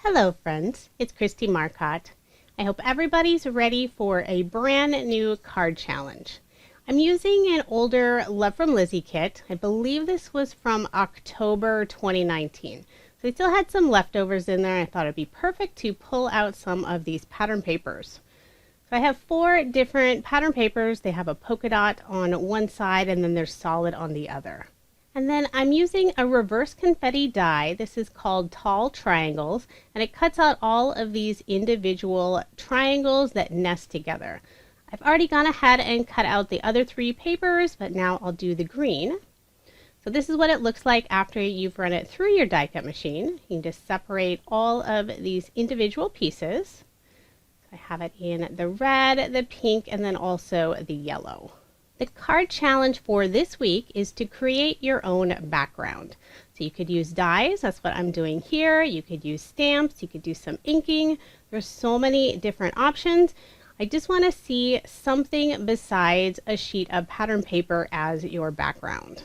Hello friends, it's Kristie Marcotte. I hope everybody's ready for a brand new card challenge. I'm using an older Love from Lizi kit. I believe this was from October 2019. So I still had some leftovers in there. I thought it'd be perfect to pull out some of these pattern papers. So I have 4 different pattern papers. They have a polka dot on one side and then they're solid on the other. And then I'm using a reverse confetti die. This is called Tall Triangles, and it cuts out all of these individual triangles that nest together. I've already gone ahead and cut out the other 3 papers, but now I'll do the green. So this is what it looks like after you've run it through your die cut machine. You can just separate all of these individual pieces. So I have it in the red, the pink, and then also the yellow. The card challenge for this week is to create your own background. So you could use dies, that's what I'm doing here. You could use stamps, you could do some inking. There's so many different options. I just want to see something besides a sheet of pattern paper as your background.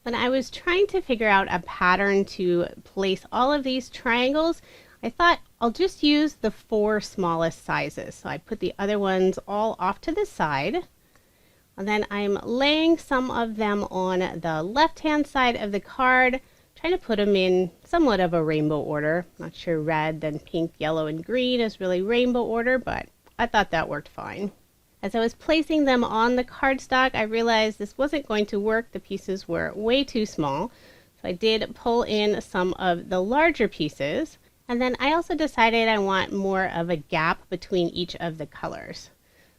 When I was trying to figure out a pattern to place all of these triangles, I thought I'll just use the 4 smallest sizes. So I put the other ones all off to the side. And then I'm laying some of them on the left-hand side of the card, trying to put them in somewhat of a rainbow order. Not sure red, then pink, yellow, and green is really rainbow order, but I thought that worked fine. As I was placing them on the cardstock, I realized this wasn't going to work. The pieces were way too small. So I did pull in some of the larger pieces. And then I also decided I want more of a gap between each of the colors.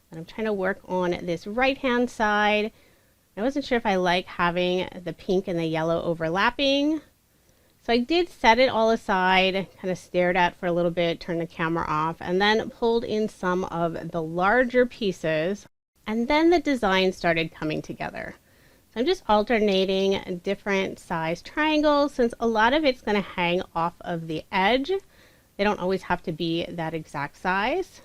And I'm trying to work on this right hand side. I wasn't sure if I like having the pink and the yellow overlapping. So I did set it all aside, kind of stared at for a little bit, turned the camera off, and then pulled in some of the larger pieces. And then the design started coming together. So I'm just alternating different size triangles since a lot of it's going to hang off of the edge. They don't always have to be that exact size.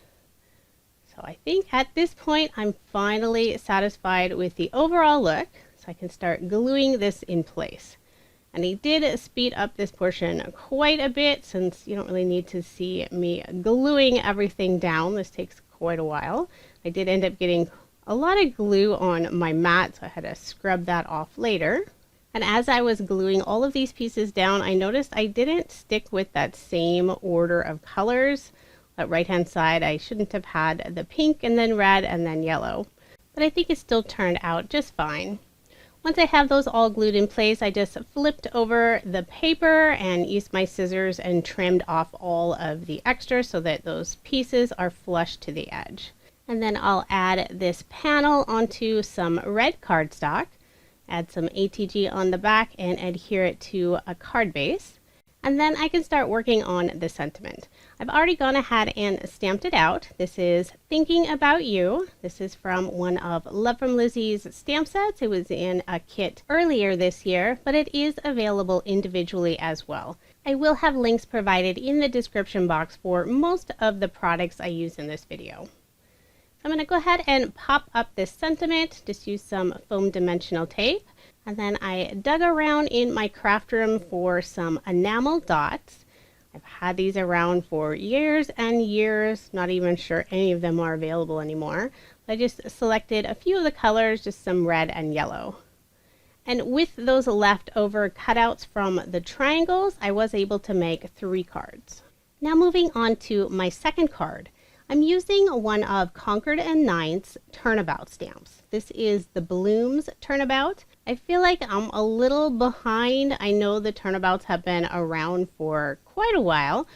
So I think at this point I'm finally satisfied with the overall look, so I can start gluing this in place. And I did speed up this portion quite a bit since you don't really need to see me gluing everything down. This takes quite a while. I did end up getting a lot of glue on my mat, so I had to scrub that off later. And as I was gluing all of these pieces down, I noticed I didn't stick with that same order of colors. Right hand side, I shouldn't have had the pink and then red and then yellow, but I think it still turned out just fine. Once I have those all glued in place, I just flipped over the paper and used my scissors and trimmed off all of the extras so that those pieces are flush to the edge. And then I'll add this panel onto some red cardstock, add some ATG on the back and adhere it to a card base. And then I can start working on the sentiment. I've already gone ahead and stamped it out. This is Thinking About You. This is from one of Love from Lizi's stamp sets. It was in a kit earlier this year, but it is available individually as well. I will have links provided in the description box for most of the products I use in this video. I'm going to go ahead and pop up this sentiment. Just use some foam dimensional tape. And then I dug around in my craft room for some enamel dots. I've had these around for years and years, not even sure any of them are available anymore. I just selected a few of the colors, just some red and yellow. And with those leftover cutouts from the triangles, I was able to make 3 cards. Now moving on to my second card. I'm using one of Concord and Ninth's Turnabout stamps. This is the Blooms Turnabout. I feel like I'm a little behind. I know the Turnabouts have been around for quite a while,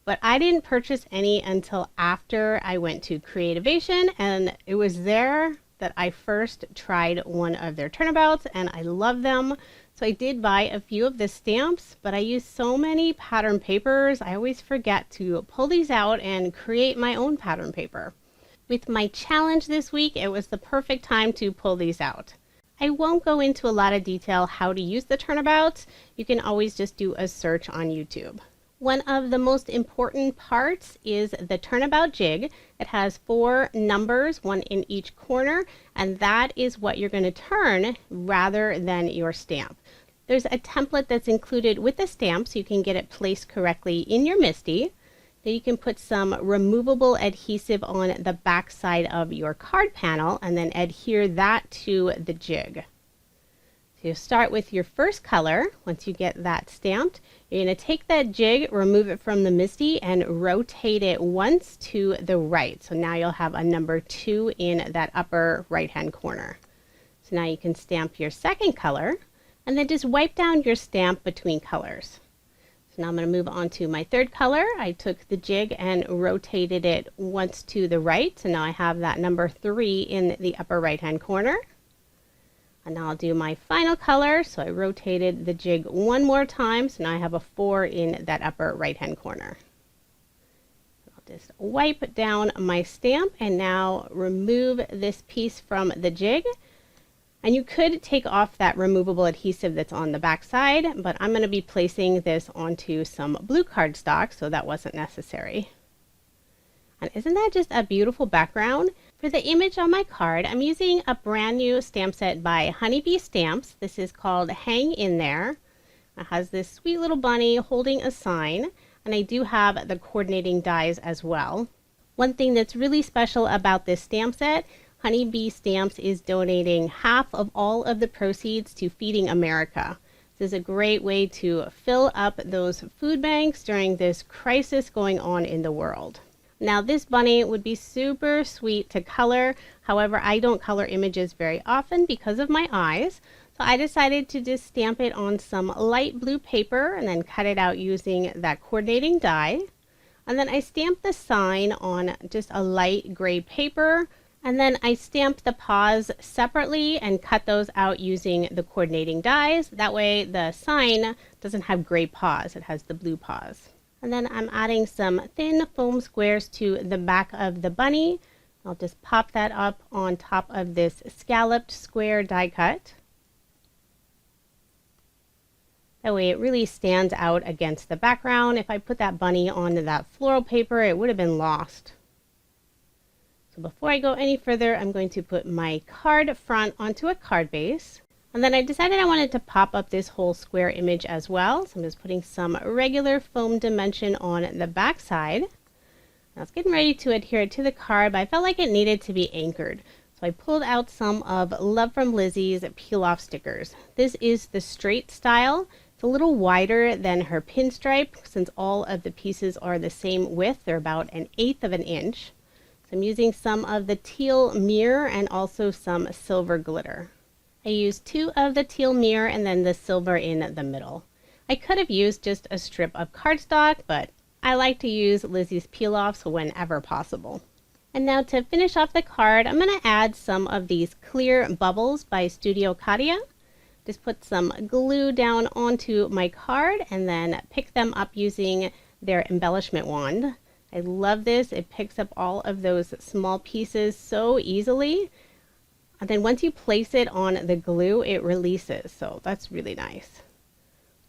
but I didn't purchase any until after I went to Creativation, and it was there that I first tried one of their Turnabouts, and I love them. So I did buy a few of the stamps, but I use so many pattern papers, I always forget to pull these out and create my own pattern paper. With my challenge this week, it was the perfect time to pull these out. I won't go into a lot of detail how to use the Turnabouts. You can always just do a search on YouTube. One of the most important parts is the Turnabout jig. It has 4 numbers, 1 in each corner, and that is what you're going to turn rather than your stamp. There's a template that's included with the stamp so you can get it placed correctly in your Misti. Then you can put some removable adhesive on the back side of your card panel and then adhere that to the jig. So you start with your first color. Once you get that stamped, you're going to take that jig, remove it from the Misti, and rotate it once to the right. So now you'll have a number 2 in that upper right-hand corner. So now you can stamp your second color, and then just wipe down your stamp between colors. So now I'm going to move on to my third color. I took the jig and rotated it once to the right. So now I have that number 3 in the upper right hand corner. And now I'll do my final color. So I rotated the jig one more time. So now I have a 4 in that upper right hand corner. I'll just wipe down my stamp and now remove this piece from the jig. And you could take off that removable adhesive that's on the back side, but I'm going to be placing this onto some blue cardstock, so that wasn't necessary. And isn't that just a beautiful background? For the image on my card, I'm using a brand new stamp set by Honeybee Stamps. This is called Hang In There. It has this sweet little bunny holding a sign, and I do have the coordinating dies as well. One thing that's really special about this stamp set, Honeybee Stamps is donating half of all of the proceeds to Feeding America. This is a great way to fill up those food banks during this crisis going on in the world. Now this bunny would be super sweet to color. However, I don't color images very often because of my eyes. So I decided to just stamp it on some light blue paper and then cut it out using that coordinating die. And then I stamped the sign on just a light gray paper. And then I stamped the paws separately and cut those out using the coordinating dies. That way the sign doesn't have gray paws, it has the blue paws. And then I'm adding some thin foam squares to the back of the bunny. I'll just pop that up on top of this scalloped square die cut. That way it really stands out against the background. If I put that bunny on that floral paper, it would have been lost. So before I go any further, I'm going to put my card front onto a card base. And then I decided I wanted to pop up this whole square image as well. So I'm just putting some regular foam dimension on the back side. I was getting ready to adhere it to the card, but I felt like it needed to be anchored. So I pulled out some of Love from Lizi's peel-off stickers. This is the straight style. It's a little wider than her pinstripe since all of the pieces are the same width. They're about 1/8 of an inch. I'm using some of the teal mirror and also some silver glitter. I used 2 of the teal mirror and then the silver in the middle. I could have used just a strip of cardstock, but I like to use Lizi's peel-offs whenever possible. And now to finish off the card, I'm going to add some of these clear bubbles by Studio Katia. Just put some glue down onto my card and then pick them up using their embellishment wand. I love this. It picks up all of those small pieces so easily. And then once you place it on the glue, it releases. So that's really nice.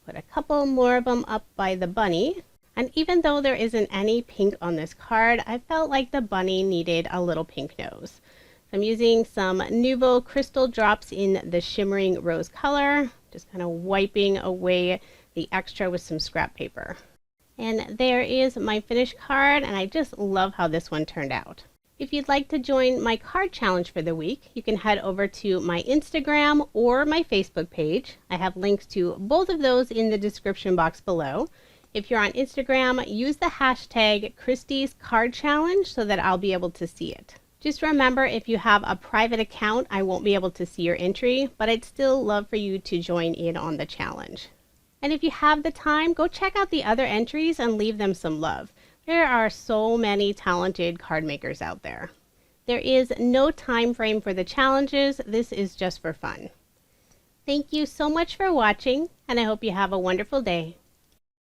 Put a couple more of them up by the bunny. And even though there isn't any pink on this card, I felt like the bunny needed a little pink nose. So I'm using some Nuvo crystal drops in the shimmering rose color. Just kind of wiping away the extra with some scrap paper. And there is my finished card, and I just love how this one turned out. If you'd like to join my card challenge for the week, you can head over to my Instagram or my Facebook page. I have links to both of those in the description box below. If you're on Instagram, use the hashtag Kristie's Card Challenge so that I'll be able to see it. Just remember, if you have a private account, I won't be able to see your entry, but I'd still love for you to join in on the challenge. And if you have the time, go check out the other entries and leave them some love. There are so many talented card makers out there. There is no time frame for the challenges. This is just for fun. Thank you so much for watching, and I hope you have a wonderful day.